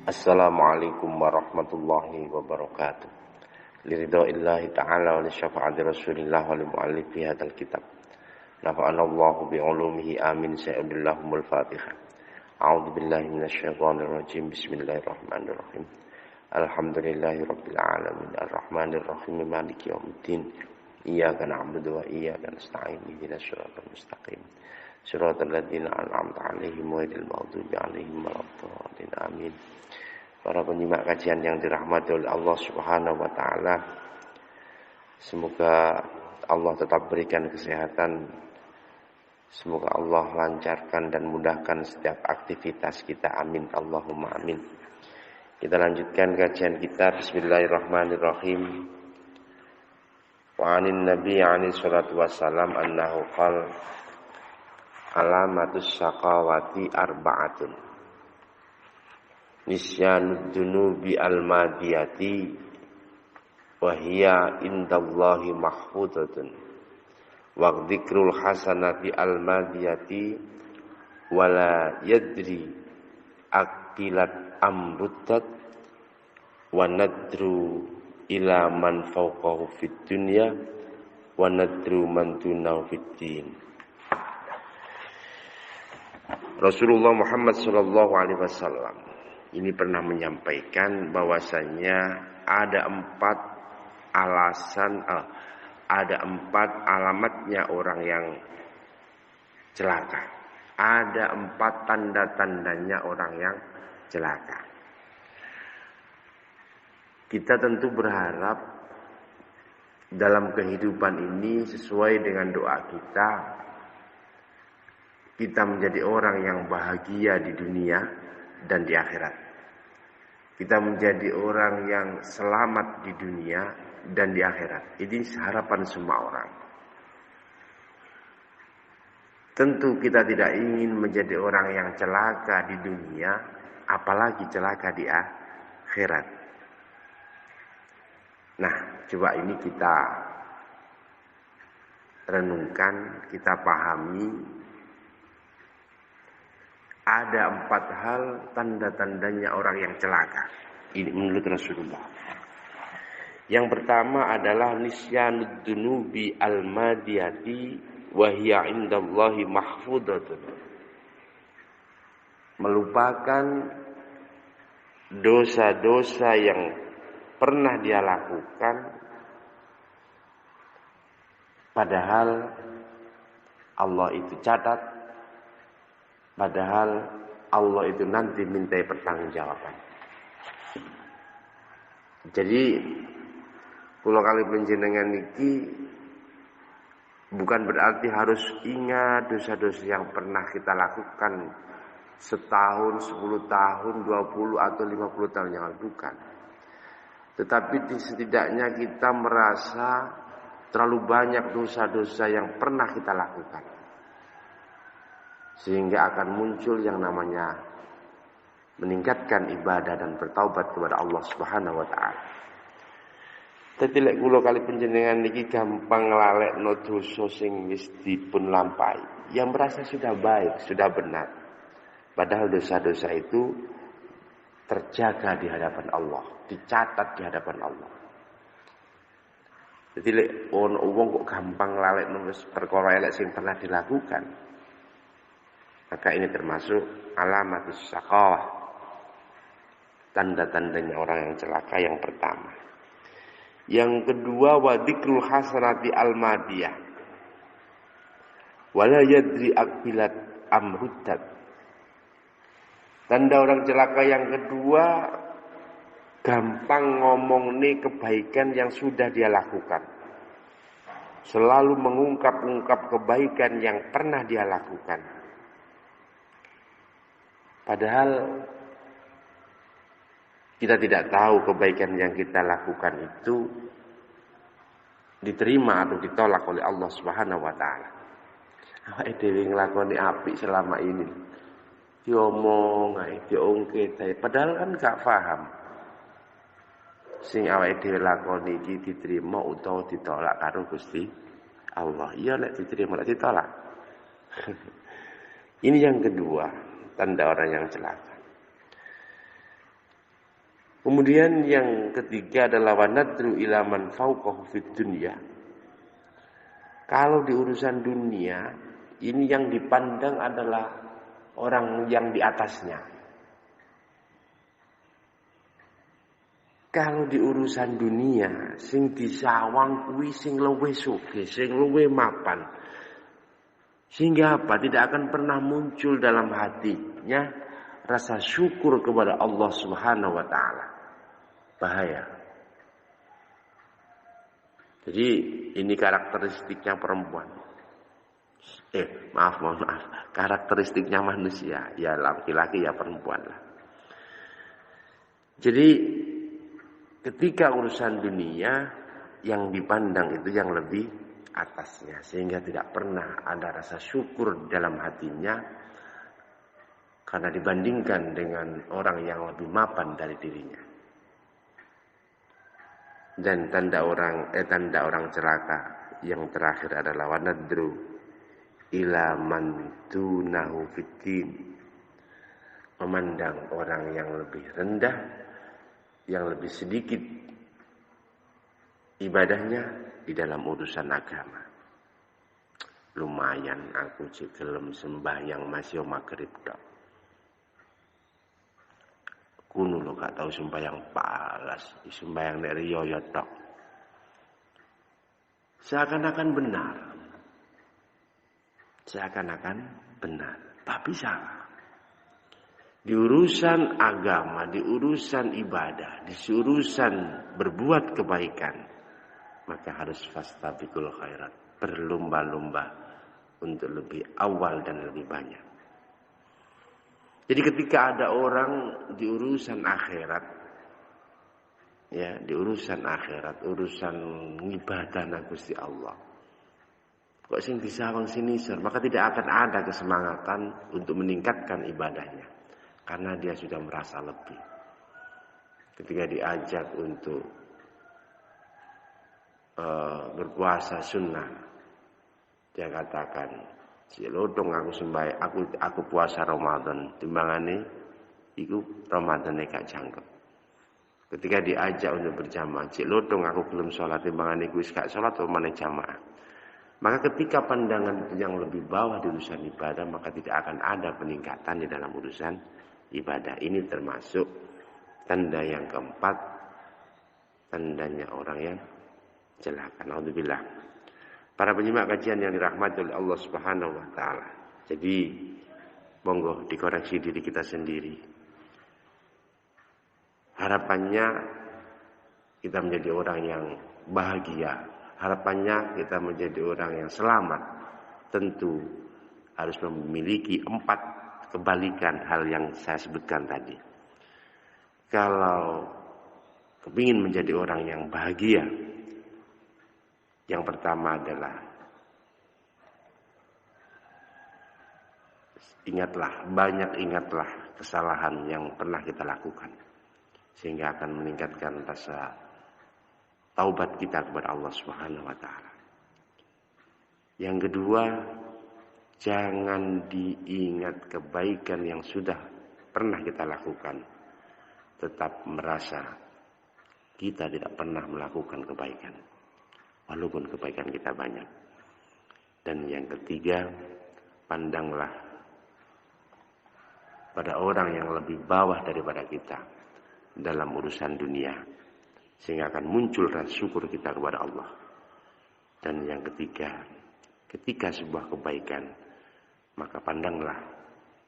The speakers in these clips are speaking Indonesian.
Assalamualaikum warahmatullahi wabarakatuh. Liridha'illahi ta'ala wa li syafa'ati rasulillah wa li mu'allifi hadal kitab. Nafa'ana Allahu bi'ulumihi amin. Sa'udillahumul fatihah. A'udhu billahi minasyaitanir rajim. Bismillahirrahmanirrahim. Alhamdulillahi rabbil alamin. Ar-rahmanirrahim. Maliki yawmiddin. Iyyaka na'budu wa iyyaka nasta'in. Ihdinas siratal mustaqim. Siratal ladzina an'amta 'alaihim ghairil maghdubi 'alaihim waladdallin. Amin. Para penyimak kajian yang dirahmati oleh Allah Subhanahu wa taala, semoga Allah tetap berikan kesehatan. Semoga Allah lancarkan dan mudahkan setiap aktivitas kita. Amin. Allahumma amin. Kita lanjutkan kajian kita. Bismillahirrahmanirrahim. Wa 'anin nabi 'alaihi salatu wassalam annahu qala alamatus syaqawati arba'atun. Nisyanud dunubi al-madiyati wa hiya indallahi mahfudatun wa dzikrul hasanati al-madiyati wala yadri aqilat amrutat wa nadru ila man fawqahu fid dunya wa nadru man dunahu fid din. Rasulullah Muhammad sallallahu alaihi wasallam ini pernah menyampaikan bahwasanya ada empat alamatnya orang yang celaka. Ada empat tanda-tandanya orang yang celaka. Kita tentu berharap dalam kehidupan ini sesuai dengan doa kita menjadi orang yang bahagia di dunia dan di akhirat. Kita menjadi orang yang selamat di dunia dan di akhirat. Ini harapan semua orang. Tentu kita tidak ingin menjadi orang yang celaka di dunia, apalagi celaka di akhirat. Nah, coba ini kita renungkan, kita pahami. Ada empat hal tanda-tandanya orang yang celaka. Ini menurut Rasulullah. Yang pertama adalah nisyanud dunubi al-madiyati wa hiya indallahi mahfudatun. Melupakan dosa-dosa yang pernah dia lakukan, padahal Allah itu catat. Padahal Allah itu nanti mintai pertanggungjawaban. Jadi kula kali panjenengan niki bukan berarti harus ingat dosa-dosa yang pernah kita lakukan setahun, 10 tahun, 20 atau 50 tahun yang lalu, bukan. Tetapi setidaknya kita merasa terlalu banyak dosa-dosa yang pernah kita lakukan. Sehingga akan muncul yang namanya meningkatkan ibadah dan bertaubat kepada Allah Subhanahu wa taala. Dadi lek kula kali panjenengan niki gampang nglalekno dosa sing wis dipun lampahi, yang merasa sudah baik, sudah benar. Padahal dosa-dosa itu terjaga di hadapan Allah, dicatat di hadapan Allah. Jadi lek ono wong kok gampang nglalekno perkara elek sing pernah dilakukan, maka ini termasuk alamatus syaqawah, tanda-tandanya orang yang celaka yang pertama. Yang kedua, wa dzikrul hasanati al-madiyah wala yadri aqbilat amrutat. Tanda orang celaka yang kedua, gampang ngomong nih kebaikan yang sudah dia lakukan. Selalu mengungkap-ungkap kebaikan yang pernah dia lakukan. Padahal kita tidak tahu kebaikan yang kita lakukan itu diterima atau ditolak oleh Allah Subhanahu wa taala. Awake dhewe nglakoni apik selama ini. Diomong ae, diungkit ae, padahal kan gak paham. Sing awake dhewe lakoni iki diterima utawa ditolak karo Gusti Allah. Iya nek diterima, nek ditolak. Ini yang kedua. Tanda orang yang celaka. Kemudian yang ketiga adalah wanadru ila man fauqahu fid dunya. Kalau di urusan dunia, ini yang dipandang adalah orang yang di atasnya. Kalau di urusan dunia, sing disawang kuwi sing luwih sugih, sing luwih mapan. Sehingga apa? Tidak akan pernah muncul dalam hatinya rasa syukur kepada Allah Subhanahu wa taala. Bahaya. Jadi ini karakteristiknya perempuan. Maaf. Karakteristiknya manusia. Ya laki-laki ya perempuan lah. Jadi ketika urusan dunia yang dipandang itu yang lebih atasnya. Sehingga tidak pernah ada rasa syukur dalam hatinya. Karena dibandingkan dengan orang yang lebih mapan dari dirinya. Dan tanda orang celaka yang terakhir adalah wanadru ila man dunahu fiddin. Memandang orang yang lebih rendah, yang lebih sedikit ibadahnya di dalam urusan agama. Lumayan aku cekelem sembahyang masih maghrib tok. Kuno lo gak tahu sembahyang palas, sembahyang nek riyo ya tok. Seakan-akan benar. Tapi salah. Di urusan agama, di urusan ibadah, di urusan berbuat kebaikan, maka harus fastabiqul khairat, berlomba-lomba untuk lebih awal dan lebih banyak. Jadi ketika ada orang di urusan akhirat, ya di urusan akhirat, urusan ibadah Gusti Allah, kok sing disawang sinisor, maka tidak akan ada kesemangatan untuk meningkatkan ibadahnya, karena dia sudah merasa lebih. Ketika diajak untuk berpuasa sunnah, dia katakan, "Cilodong aku sembahyang, aku puasa Ramadan, timbangane iku Ramadane gak jangkep." Ketika diajak untuk berjamaah, "Cilodong aku belum sholat, timbangane iku wis gak sholat mana jamaah." Maka ketika pandangan yang lebih bawah di urusan ibadah, maka tidak akan ada peningkatan di dalam urusan ibadah. Ini termasuk tanda yang keempat, tandanya orang yang celaka. Naudzubillah. Para penyimak kajian yang dirahmati oleh Allah Subhanahu wa taala. Jadi monggo dikoreksi diri kita sendiri. Harapannya kita menjadi orang yang bahagia. Harapannya kita menjadi orang yang selamat. Tentu harus memiliki 4 kebalikan hal yang saya sebutkan tadi. Kalau kepingin menjadi orang yang bahagia, yang pertama adalah ingatlah kesalahan yang pernah kita lakukan, sehingga akan meningkatkan rasa taubat kita kepada Allah Subhanahu wa taala. Yang kedua, jangan diingat kebaikan yang sudah pernah kita lakukan, tetap merasa kita tidak pernah melakukan kebaikan, walaupun kebaikan kita banyak. Dan yang ketiga, pandanglah pada orang yang lebih bawah daripada kita dalam urusan dunia, sehingga akan muncul rasa syukur kita kepada Allah. Dan yang ketiga, ketika sebuah kebaikan, maka pandanglah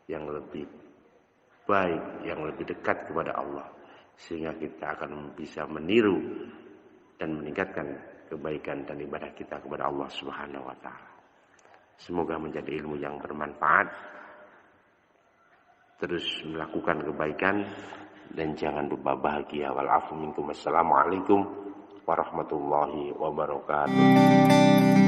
yang lebih baik, yang lebih dekat kepada Allah, sehingga kita akan bisa meniru dan meningkatkan kebaikan dan ibadah kita kepada Allah Subhanahu wa taala. Semoga menjadi ilmu yang bermanfaat. Terus melakukan kebaikan dan jangan lupa bahagia. Wal afu minkum. Assalamualaikum warahmatullahi wabarakatuh.